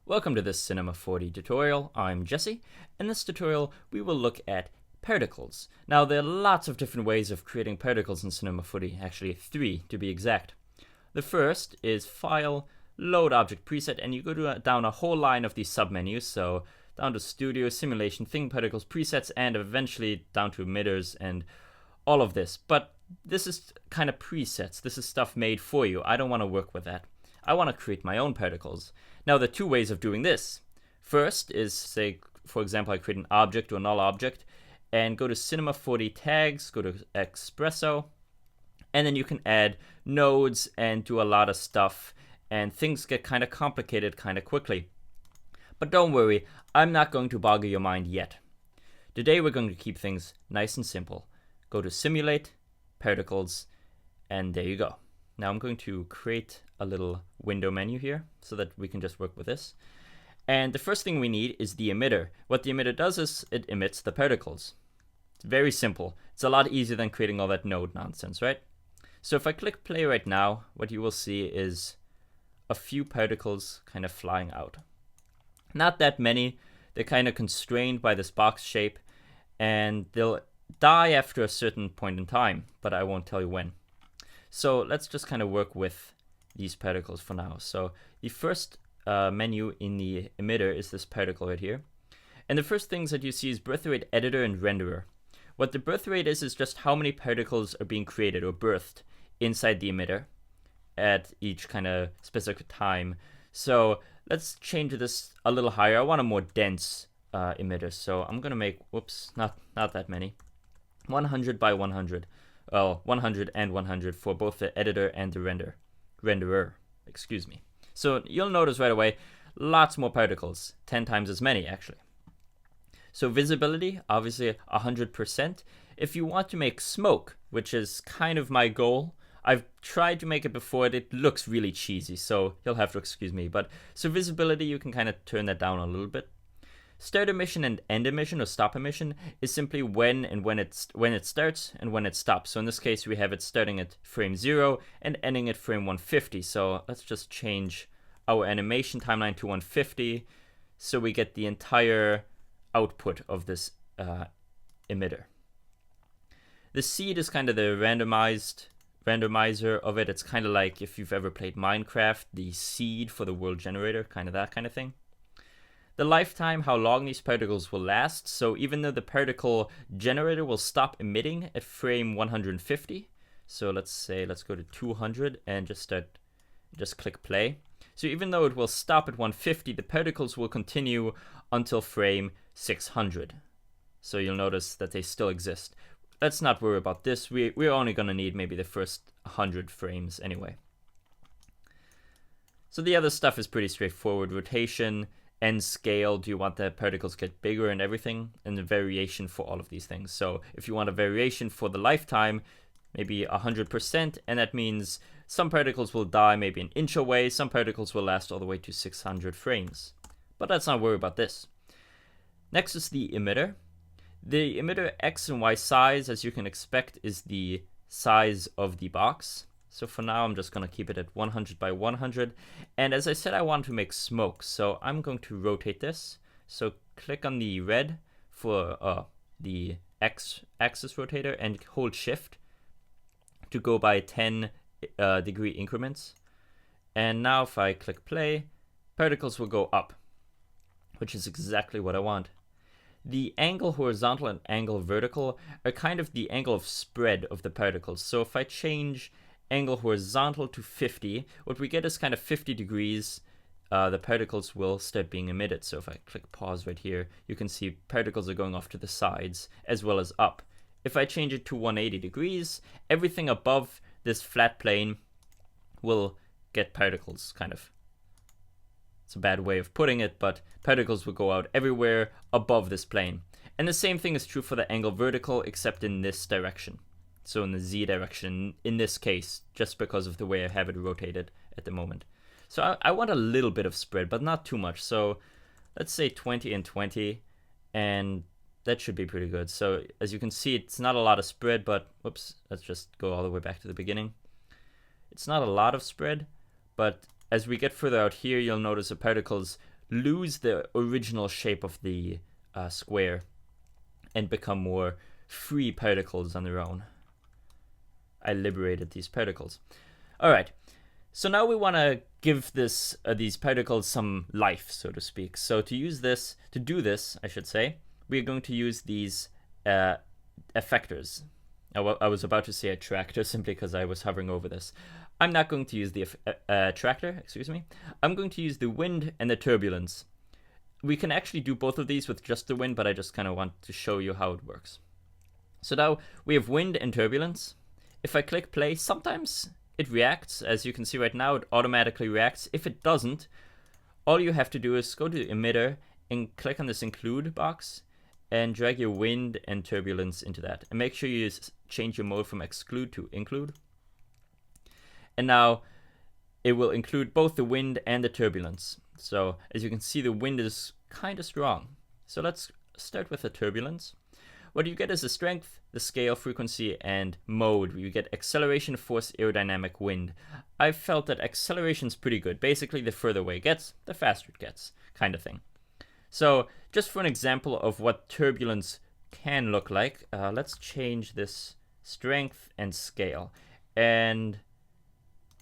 Welcome to this Cinema 4D tutorial. I'm Jesse. In this tutorial, we will look at particles. Now, there are lots of different ways of creating particles in Cinema 4D, actually 3 to be exact. The first is File, Load Object Preset, and you go down a whole line of these submenus, so down to Studio, Simulation, Thing Particles, Presets, and eventually down to Emitters and all of this. But this is kind of presets. This is stuff made for you. I don't want to work with that. I want to create my own particles. Now, there are 2 ways of doing this. First is, say, for example, I create an object or a null object, and go to Cinema 4D tags, go to Espresso, and then you can add nodes and do a lot of stuff, and things get kind of complicated kind of quickly. But don't worry, I'm not going to boggle your mind yet. Today we're going to keep things nice and simple. Go to Simulate, Particles, and there you go. Now I'm going to create a little window menu here so that we can just work with this. And the first thing we need is the emitter. What the emitter does is it emits the particles. It's very simple. It's a lot easier than creating all that node nonsense, right? So if I click play right now, what you will see is a few particles kind of flying out. Not that many. They're kind of constrained by this box shape, and they'll die after a certain point in time, but I won't tell you when. So let's just kind of work with these particles for now. So the first menu in the emitter is this particle right here. And the first things that you see is birth rate editor and renderer. What the birth rate is just how many particles are being created or birthed inside the emitter at each kind of specific time. So let's change this a little higher. I want a more dense emitter. So I'm going to make, whoops, not that many. 100 by 100. Well, 100 and 100 for both the editor and the renderer, excuse me. So you'll notice right away, lots more particles, 10 times as many actually. So visibility, obviously 100%. If you want to make smoke, which is kind of my goal, I've tried to make it before, it looks really cheesy, so you'll have to excuse me. But so visibility, you can kind of turn that down a little bit. Start emission and end emission or stop emission is simply when it starts and when it stops. So in this case, we have it starting at frame 0 and ending at frame 150. So let's just change our animation timeline to 150 so we get the entire output of this emitter. The seed is kind of the randomizer of it. It's kind of like if you've ever played Minecraft, the seed for the world generator, kind of that kind of thing. The lifetime, how long these particles will last. So even though the particle generator will stop emitting at frame 150, so let's go to 200 and just click play. So even though it will stop at 150, the particles will continue until frame 600. So you'll notice that they still exist. Let's not worry about this. We're only going to need maybe the first 100 frames anyway. So the other stuff is pretty straightforward. Rotation, and scale, do you want the particles to get bigger and everything, and the variation for all of these things. So if you want a variation for the lifetime, maybe 100%, and that means some particles will die maybe an inch away, some particles will last all the way to 600 frames. But let's not worry about this. Next is the emitter. The emitter X and Y size, as you can expect, is the size of the box. So for now, I'm just going to keep it at 100 by 100. And as I said, I want to make smoke. So I'm going to rotate this. So click on the red for the X-axis rotator and hold shift to go by 10 degree increments. And now if I click play, particles will go up, which is exactly what I want. The angle horizontal and angle vertical are kind of the angle of spread of the particles. So if I change angle horizontal to 50, what we get is kind of 50 degrees, the particles will start being emitted. So if I click pause right here, you can see particles are going off to the sides as well as up. If I change it to 180 degrees, everything above this flat plane will get particles, kind of. It's a bad way of putting it, but particles will go out everywhere above this plane. And the same thing is true for the angle vertical, except in this direction. So in the Z direction, in this case, just because of the way I have it rotated at the moment. So I want a little bit of spread, but not too much. So let's say 20 and 20, and that should be pretty good. So as you can see, it's not a lot of spread, but whoops, let's just go all the way back to the beginning. It's not a lot of spread, but as we get further out here, you'll notice the particles lose the original shape of the square and become more free particles on their own. I liberated these particles. All right. So now we want to give these particles some life, so to speak. So to do this, I should say, we're going to use these effectors. I was about to say attractor simply because I was hovering over this. I'm not going to use the attractor, excuse me. I'm going to use the wind and the turbulence. We can actually do both of these with just the wind, but I just kind of want to show you how it works. So now we have wind and turbulence. If I click play, sometimes it reacts. As you can see right now, it automatically reacts. If it doesn't, all you have to do is go to emitter and click on this include box and drag your wind and turbulence into that. And make sure you change your mode from exclude to include. And now it will include both the wind and the turbulence. So as you can see, the wind is kind of strong. So let's start with the turbulence. What you get is the strength, the scale, frequency, and mode. You get acceleration, force, aerodynamic, wind. I felt that acceleration is pretty good. Basically, the further away it gets, the faster it gets, kind of thing. So just for an example of what turbulence can look like, let's change this strength and scale. And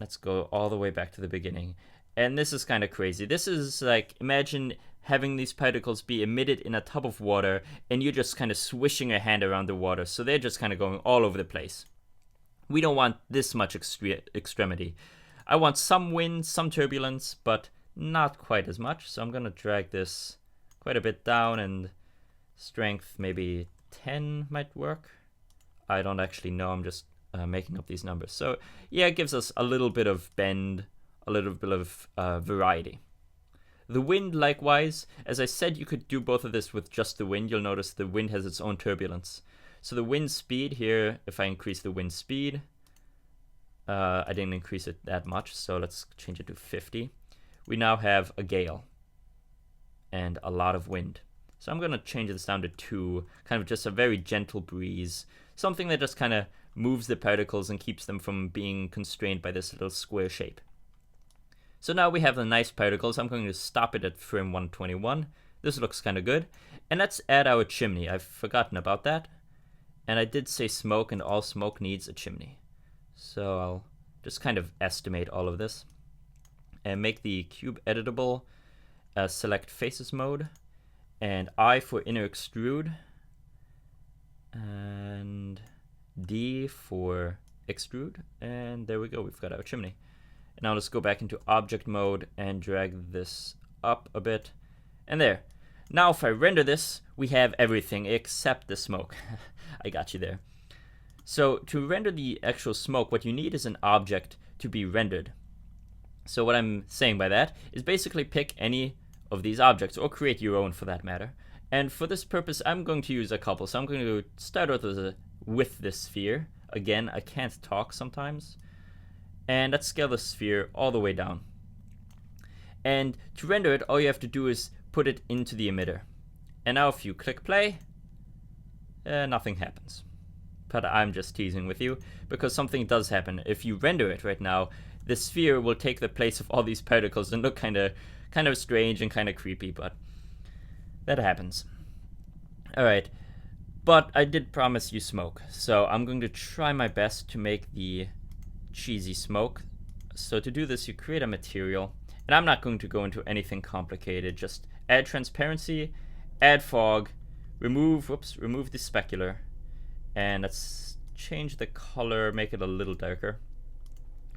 let's go all the way back to the beginning. And this is kind of crazy. This is like, imagine having these particles be emitted in a tub of water and you're just kind of swishing your hand around the water. So they're just kind of going all over the place. We don't want this much extremity. I want some wind, some turbulence, but not quite as much. So I'm going to drag this quite a bit down, and strength maybe 10 might work. I don't actually know. I'm just making up these numbers. So yeah, it gives us a little bit of bend, a little bit of variety. The wind, likewise, as I said, you could do both of this with just the wind. You'll notice the wind has its own turbulence. So the wind speed here, if I increase the wind speed, I didn't increase it that much, so let's change it to 50. We now have a gale and a lot of wind. So I'm going to change this down to 2, kind of just a very gentle breeze, something that just kind of moves the particles and keeps them from being constrained by this little square shape. So now we have the nice particles. I'm going to stop it at frame 121. This looks kind of good. And let's add our chimney. I've forgotten about that. And I did say smoke, and all smoke needs a chimney. So I'll just kind of estimate all of this and make the cube editable. Select faces mode and I for inner extrude and D for extrude. And there we go. We've got our chimney. And now let's go back into object mode and drag this up a bit. And there. Now if I render this, we have everything except the smoke. I got you there. So to render the actual smoke, what you need is an object to be rendered. So what I'm saying by that is basically pick any of these objects, or create your own for that matter. And for this purpose, I'm going to use a couple. So I'm going to start with the sphere. Again, I can't talk sometimes. And let's scale the sphere all the way down. And to render it, all you have to do is put it into the emitter. And now if you click play, nothing happens. But I'm just teasing with you, because something does happen. If you render it right now, the sphere will take the place of all these particles and look kind of strange and kind of creepy, but that happens. Alright, but I did promise you smoke, so I'm going to try my best to make the cheesy smoke. So to do this, you create a material, and I'm not going to go into anything complicated. Just add transparency, add fog, remove the specular, and let's change the color, make it a little darker.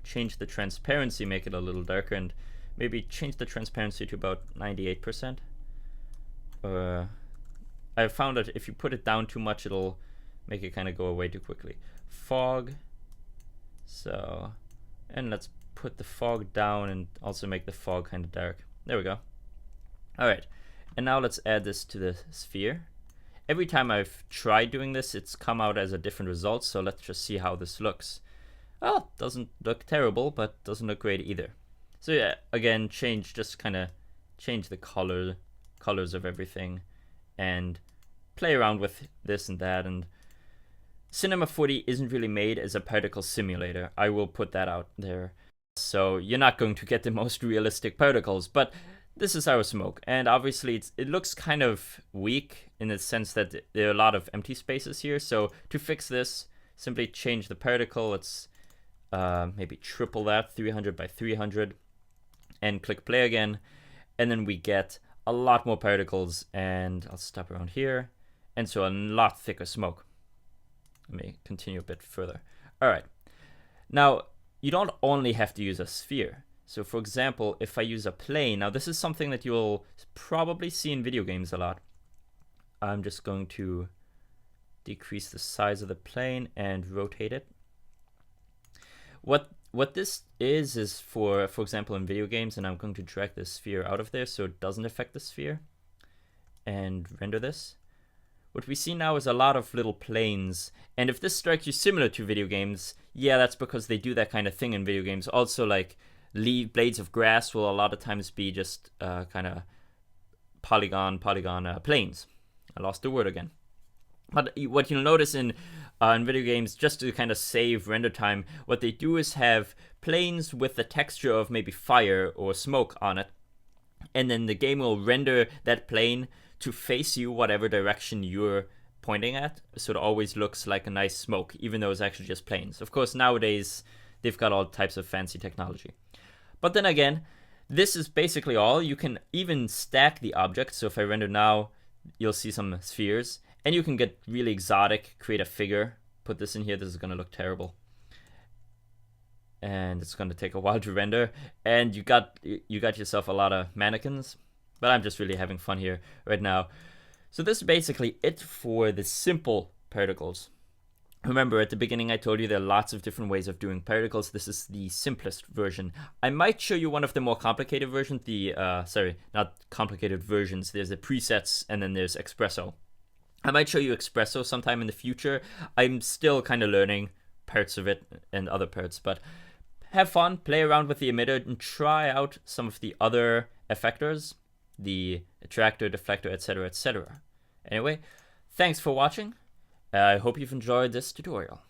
Change the transparency, make it a little darker, and maybe change the transparency to about 98%. I found that if you put it down too much, it'll make it kind of go away too quickly. Fog. So, and let's put the fog down and also make the fog kind of dark. There we go. Alright, and now let's add this to the sphere. Every time I've tried doing this, it's come out as a different result, so let's just see how this looks. Well, doesn't look terrible, but doesn't look great either. So yeah, again, just kind of change the colors of everything and play around with this and that. And Cinema 4D isn't really made as a particle simulator. I will put that out there. So you're not going to get the most realistic particles, but this is our smoke, and obviously it looks kind of weak in the sense that there are a lot of empty spaces here. So to fix this, simply change the particle. Let's maybe triple that, 300 by 300, and click play again. And then we get a lot more particles, and I'll stop around here. And so a lot thicker smoke. Let me continue a bit further. All right. Now, you don't only have to use a sphere. So for example, if I use a plane, now this is something that you'll probably see in video games a lot. I'm just going to decrease the size of the plane and rotate it. What this is for example, in video games, and I'm going to drag the sphere out of there so it doesn't affect the sphere, and render this. What we see now is a lot of little planes, and if this strikes you similar to video games, yeah, that's because they do that kind of thing in video games. Also, like, blades of grass will a lot of times be just kind of polygon planes. I lost the word again. But what you'll notice in video games, just to kind of save render time, what they do is have planes with the texture of maybe fire or smoke on it, and then the game will render that plane to face you whatever direction you're pointing at, so it always looks like a nice smoke, even though it's actually just planes. Of course, nowadays they've got all types of fancy technology. But then again, this is basically all. You can even stack the objects. So if I render now, you'll see some spheres, and you can get really exotic, create a figure, put this in here. This is going to look terrible, and it's going to take a while to render, and you got yourself a lot of mannequins. But I'm just really having fun here right now. So this is basically it for the simple particles. Remember, at the beginning I told you there are lots of different ways of doing particles. This is the simplest version. I might show you one of the more complicated versions. Sorry, not complicated versions. There's the presets, and then there's Espresso. I might show you Espresso sometime in the future. I'm still kind of learning parts of it and other parts, but have fun, play around with the emitter, and try out some of the other effectors, the attractor, deflector, etc., etc. Anyway, thanks for watching. I hope you've enjoyed this tutorial.